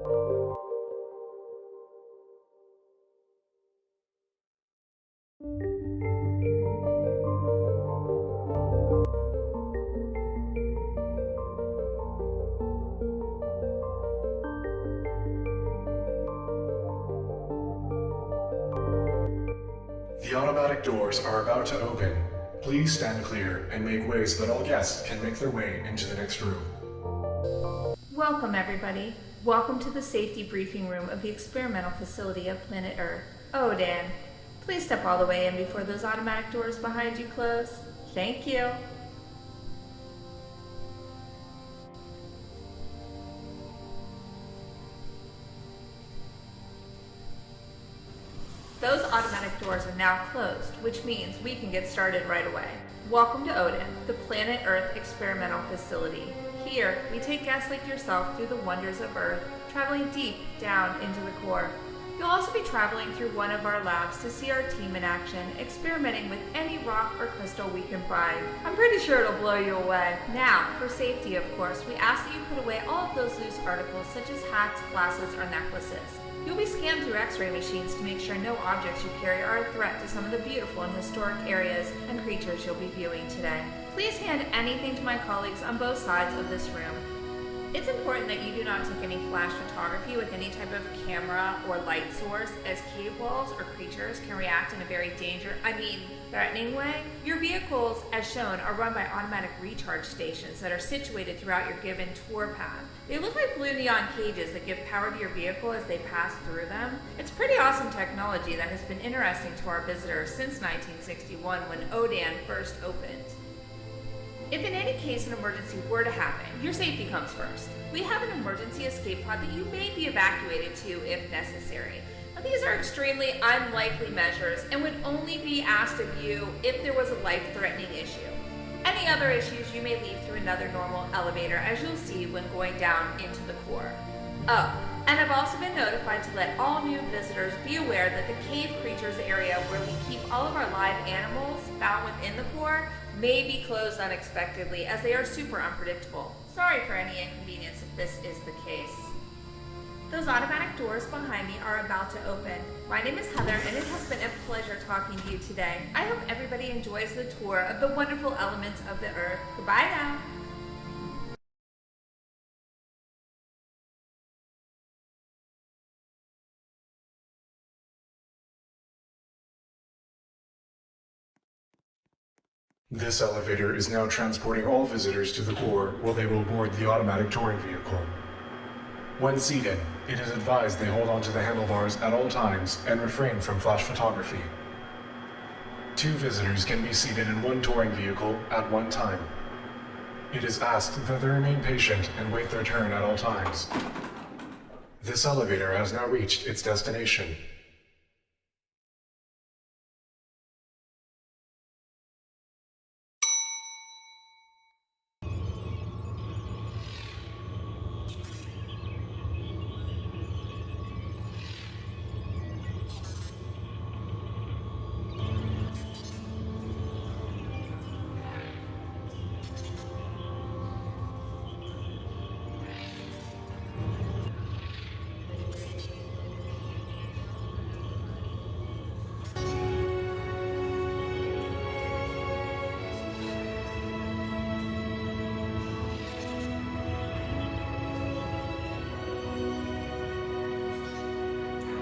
The automatic doors are about to open. Please stand clear and make way so that all guests can make their way into the next room. Welcome, everybody. Welcome to the safety briefing room of the experimental facility of planet Earth. Oh, Dan, please step all the way in before those automatic doors behind you close. Thank you. Those automatic doors are now closed, which means we can get started right away. Welcome to Odin, the planet Earth experimental facility. Here, we take guests like yourself through the wonders of Earth, traveling deep down into the core. You'll also be traveling through one of our labs to see our team in action, experimenting with any rock or crystal we can find. I'm pretty sure it'll blow you away. Now, for safety, of course, we ask that you put away all of those loose articles such as hats, glasses, or necklaces. You'll be scanned through X-ray machines to make sure no objects you carry are a threat to some of the beautiful and historic areas and creatures you'll be viewing today. Please hand anything to my colleagues on both sides of this room. It's important that you do not take any flash photography with any type of camera or light source, as cave walls or creatures can react in a very threatening way. Your vehicles, as shown, are run by automatic recharge stations that are situated throughout your given tour path. They look like blue neon cages that give power to your vehicle as they pass through them. It's pretty awesome technology that has been interesting to our visitors since 1961 when Odan first opened. If in any case an emergency were to happen, your safety comes first. We have an emergency escape pod that you may be evacuated to if necessary. Now, these are extremely unlikely measures and would only be asked of you if there was a life-threatening issue. Any other issues you may leave through another normal elevator, as you'll see when going down into the core. Oh, and I've also been notified to let all new visitors be aware that the cave creatures area where we keep all of our live animals found within the core may be closed unexpectedly, as they are super unpredictable. Sorry for any inconvenience if this is the case. Those automatic doors behind me are about to open. My name is Heather, and it has been a pleasure talking to you today. I hope everybody enjoys the tour of the wonderful elements of the Earth. Goodbye now. This elevator is now transporting all visitors to the core while they will board the automatic touring vehicle. When seated, it is advised they hold onto the handlebars at all times and refrain from flash photography. 2 visitors can be seated in one touring vehicle at one time. It is asked that they remain patient and wait their turn at all times. This elevator has now reached its destination.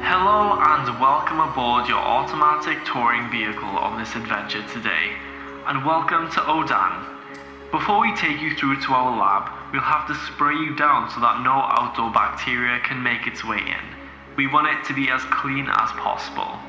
Hello and welcome aboard your automatic touring vehicle on this adventure today, and welcome to Odan. Before we take you through to our lab, we'll have to spray you down so that no outdoor bacteria can make its way in. We want it to be as clean as possible.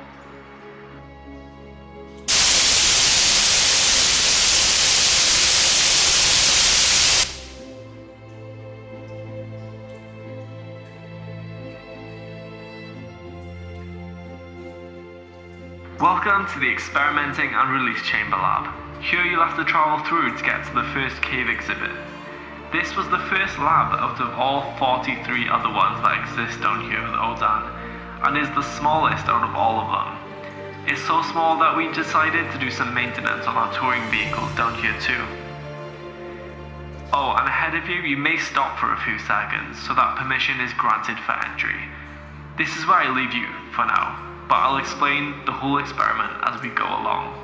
Welcome to the Experimenting and Release Chamber Lab. Here you'll have to travel through to get to the first cave exhibit. This was the first lab out of all 43 other ones that exist down here at Odan, and is the smallest out of all of them. It's so small that we decided to do some maintenance on our touring vehicles down here too. Oh, and ahead of you, you may stop for a few seconds so that permission is granted for entry. This is where I leave you for now, but I'll explain the whole experiment as we go along.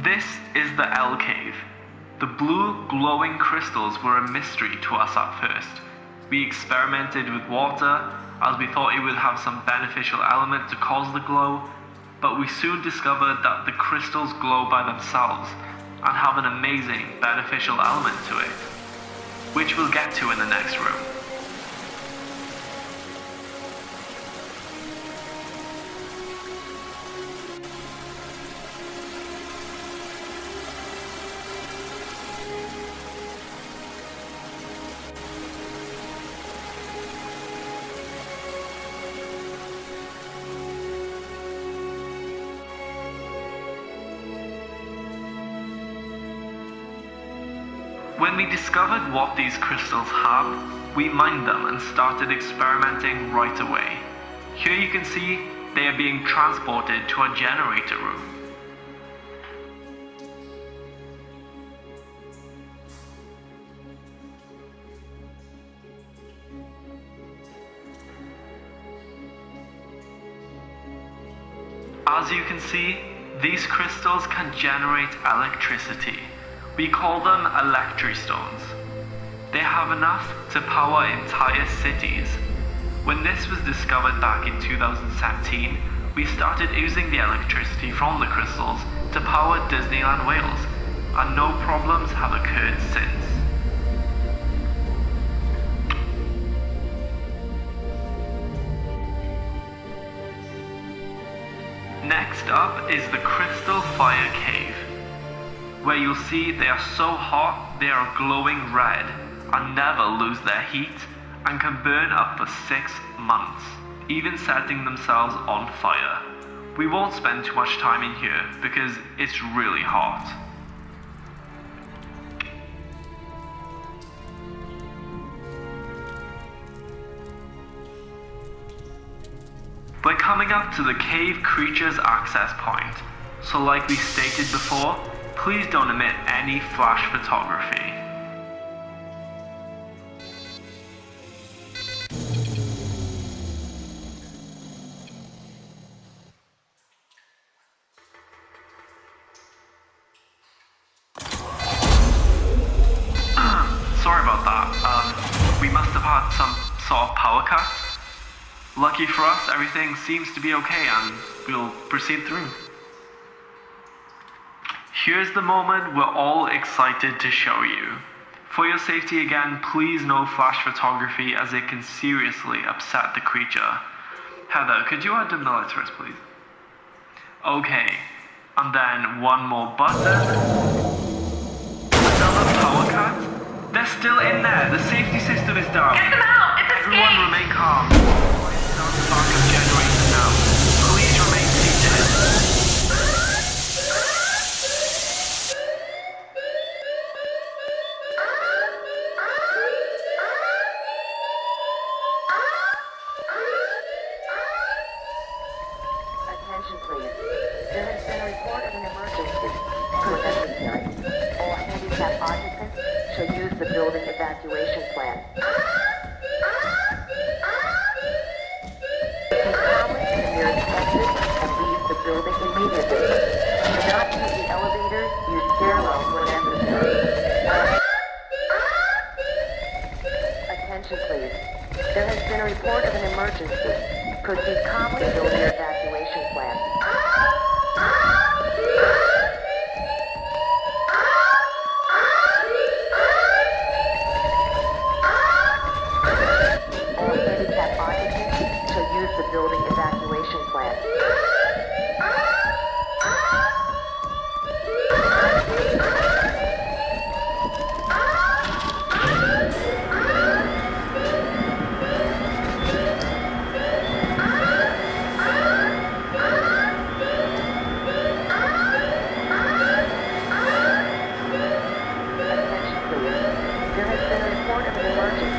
This is the L cave. The blue glowing crystals were a mystery to us at first. We experimented with water as we thought it would have some beneficial element to cause the glow, but we soon discovered that the crystals glow by themselves and have an amazing beneficial element to it, which we'll get to in the next room. When we discovered what these crystals have, we mined them and started experimenting right away. Here you can see they are being transported to a generator room. As you can see, these crystals can generate electricity. We call them electrostones. They have enough to power entire cities. When this was discovered back in 2017, we started using the electricity from the crystals to power Disneyland Wales, and no problems have occurred since. Next up is the Crystal Fire Cave, where you'll see they are so hot they are glowing red and never lose their heat and can burn up for 6 months, even setting themselves on fire. We won't spend too much time in here because it's really hot. We're coming up to the cave creature's access point, so like we stated before, please don't omit any flash photography. Sorry about that. We must have had some sort of power cut. Lucky for us, everything seems to be okay and we'll proceed through. Here's the moment we're all excited to show you. For your safety again, please no flash photography as it can seriously upset the creature. Heather, could you add the militaris, please? Okay, and then one more button. Another power cut. They're still in there, the safety system is down. Get them out! It's Everyone escaped! remain calm. Start the backup generator now. Please remain seated. Attention please. There has been a report of an emergency. Unnecessary. All handicapped occupants should use the building evacuation plan. emergency. Proceed calmly and build your evacuation plan. All handicapped occupants shall use the building evacuation plan. Attention please. There has been a report of an emergency